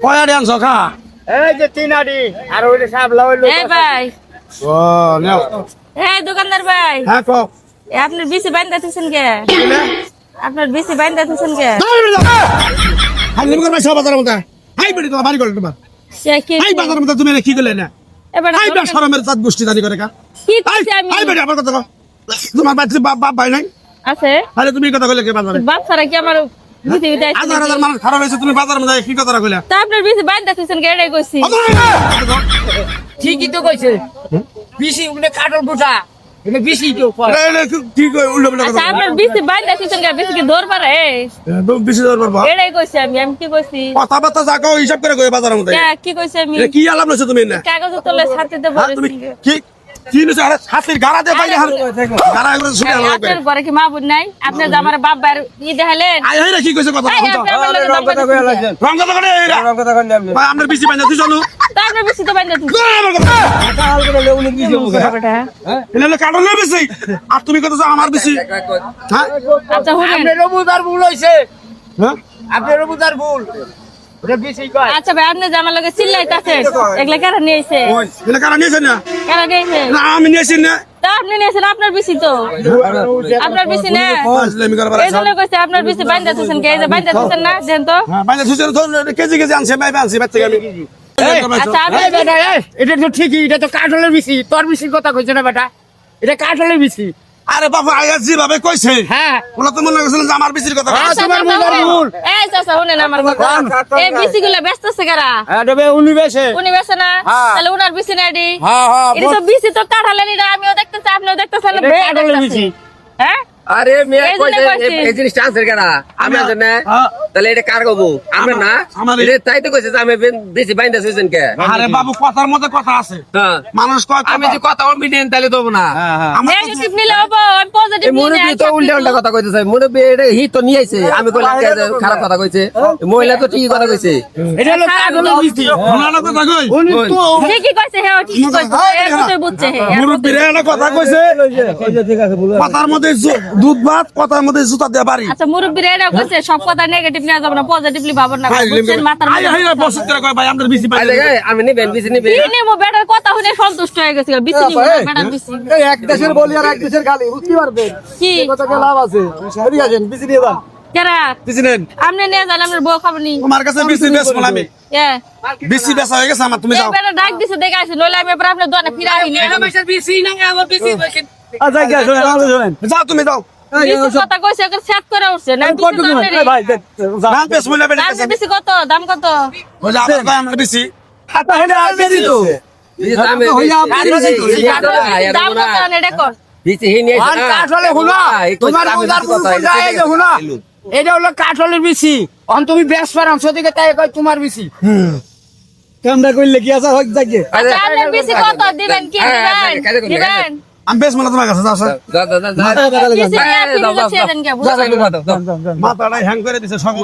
কয় আড়ি আনছো খা? এই যে 3 আড়ি আর ওইটা সাবলা হইলো। এই ভাই, ও নেও। এই দোকানদার ভাই, হ্যাঁ কও। আপনার বিসি বাইন্দা দিছেন কে? কি বলে? আপনার বিসি বাইন্দা দিছেন কে? হাই লিম করবা সব বাজারের মধ্যে। হাই বেড়ি তো বাড়ি করলে তোমার। সে কি? হাই বাজারের মধ্যে তুমি কি করলে না? এবার হাই বে শরমের জাত গোষ্ঠী জানি করে কা। কি হাই করছি আমি? হাই বেড়ি আমার কথা কও। তোমার বাচ্চা বাপ ভাই নাই? আছে আরে তুমি কথা কইলে কে বাজারে? বাপ ছাড়া কি আমার বিসি বিদায়? হাজার হাজার মানুষ খারাপ হয়েছে তুমি বাজারের মধ্যে কি কথা কইলা? তা আপনার বিসি বাইন্দা দিছেন কে? এটাই কইছি। ঠিকই তো কইছে। বিসি উনি কাটল বুটা। এটা বিসি তো কয়। কি কই উল্টো পাল্টা আচ্ছা কথা। আপনার বিসি বাইন্দা দিছেন কে? বিসি কি দৌড় পারে? বেশি দর পারবা। এটাই কইছি আমি। আমি কি কইছি? কথাবার্তা যা কও হিসাব করে কই বাজারের মধ্যে। কি কইছি আমি? কি আলাপ লইছো তুমি না? কাগজে তোলে ছাড়তে দেব। হ্যাঁ, তুমি কি কি নিছো আরে হাতির গাড়া দিয়ে বাইরে হার গাড়া এগুলো শুনে আলো লাগবে আপনার ঘরে কি মা বোন নাই? আপনার যে আমার বাপ ভাইয়ের ই দেখালেন। আই হইরা কি কইছে কথা এই বলতো আপনি আমার লগে দাম কথা কইয়া লাগছেন। রং কথা করে এরা রং কথা কইলে আপনি। ভাই আমরা বেশি বাইনা দিছ না তা আপনার বেশি তো বাইন্দা দিছেন। কাল করে উনি কি হবে? এলে কাটল লই বেশি আর তুমি কত আমার বেশি হ্যাঁ আচ্ছা শুনেন। আপনারও বুঝার ভুল হইছে। হ্যাঁ আপনারও বুঝার ভুল। এটা বিসি কয়। আচ্ছা ভাই আপনি যে আমার লগে চিল্লাইতাছেন এগুলা কেন নিয়েছে? এলে কারা নিয়েছেন না কেন নিয়েছে? না আমি নিয়েছি না তা আপনি নিয়েছেন আপনার বেশি তো। আপনার বেশি না আসলে আমি করবার এই জন্য কইছে আপনার বেশি বাইন্দা দিছেন কে? এই যে বাইন্দা দিছেন না দেন তো। হ্যাঁ বাইনা সুসের তো কেজি কেজি আনছে ভাই আনছি বাচ্চা আমি আচ্ছা আপনি এই বেটা এই এটা তো ঠিকই এটা তো কাটলের বিসি তোর বিসির কথা কইছ না বেটা এটা কাটলের বিসি আরে বাবা আয়া যেভাবে কইছে হ্যাঁ ওলা তো মনে করছিলেন যে আমার বেশির কথা হ্যাঁ, আচ্ছা, তোমার চাচা, বুঝার শুনেন। ভুল। এই চাচা শুনেন আমার কথা। এই বিসিগুলো ব্যস্ত কারা? এটা বে উনি বেশে উনি বেছে না হ্যাঁ। তাহলে উনার বিসি না এডি। হ্যাঁ হ্যাঁ এটা তো বিসি তো কাঠালেনি না আমিও দেখতেছি আপনিও দেখতেছেন। এটা কাটলের বিসি হ্যাঁ আরে মেয়ে এই জন্য কইছে কইছি। এই জিনিসটা আনছে কেন আমি আনছে না হ্যাঁ। তাহলে এটা কার গবো আমরা না আমার- এটা তাই তো কইছে যে আমি বেশি বাইন্দা হইছেন কে আরে বাবু কথার মধ্যে কথা আছে হ্যাঁ মানুষ কয় আমি যে কথা মিডিয়ান তাইলে দেবো না আমার নেগেটিভ নিলে হবো আমি পজিটিভ এই মুরব্বী তো উল্টা উল্টা কথা কইতেছে মুরব্বী এটা হি তো নিয়ে আইছে আমি কইলাম কে যে খারাপ কথা কইছে মহিলা তো ঠিকই কথা কইছে এটা হলো কাটলের বিসি শোনানো কথা কই উনি তো ঠিকই কইছে হ্যাঁ ঠিকই কইছে এর কথাই বুঝছে হ্যাঁ মুরব্বীরা একটা কথা কইছে ঠিক আছে বলো কথার মধ্যে দুধ ভাত কথার মধ্যে জুতা দিয়ে বাড়ি আচ্ছা মুরব্বিরা এটা কইছে সব কথা নেগেটিভ নিয়ে যাব না পজিটিভলি ভাবনা না বুঝছেন মাথার আই হাই বসত করে কয় ভাই আমরা বেশি পাই আরে আমি নিবেন বেশি নিবেন কি নেবো বেটার কথা শুনে সন্তুষ্ট হয়ে গেছে বিসি নিবো না, বেটার বিসি এই এক দেশের বলি আর এক দেশের গালি বুঝতে পারবেন কি কত কে লাভ আছে সরি আছেন বিসি নিয়ে যান কেরা বেশি নেন আপনি নিয়ে যান আপনার বউ খাবো নি তোমার কাছে বেশি বেশ বল আমি এ বেশি বেচা হয়ে গেছে আমার তুমি এই যাও বেটা ডাক দিছে দেখে আসি নইলে আমি এবার আপনার দোকানে ফিরে আহি না বেশি না আমার বেশি আচ্ছা কি শুনেন আমাদের শুনেন যাও তুমি যাও বিসি কথা কইছে ওকে সেট করে উঠছে না কত বিসি দিবেন এই ভাই দেখ না বেশ মূল্য বেড়ে গেছে দাম বেশি কত দাম কত ওই যে আপনার কয় আমরা বেশি হাতা হেলে আর বেশি তো আমি দাম কত না এটা কর বেশি হি নিয়ে আর কাঠলে হুনা তোমার বুঝার ভুল বুঝা এই যে হুনা এটা হলো কাঠলের বিসি অন তুমি বেশ পারাম সদিকে তাই কই তোমার বিসি কামটা কইলে কি আছে হক জাগে আচ্ছা আপনার বেশি কত দিবেন কি দিবেন দিবেন আমি বেশ মূল্য তোমার কাছে যাও স্যার যা যা যা বেশি না আপনি বুঝছেন কে বুঝছেন মাথাটা হ্যাং করে দিছে সব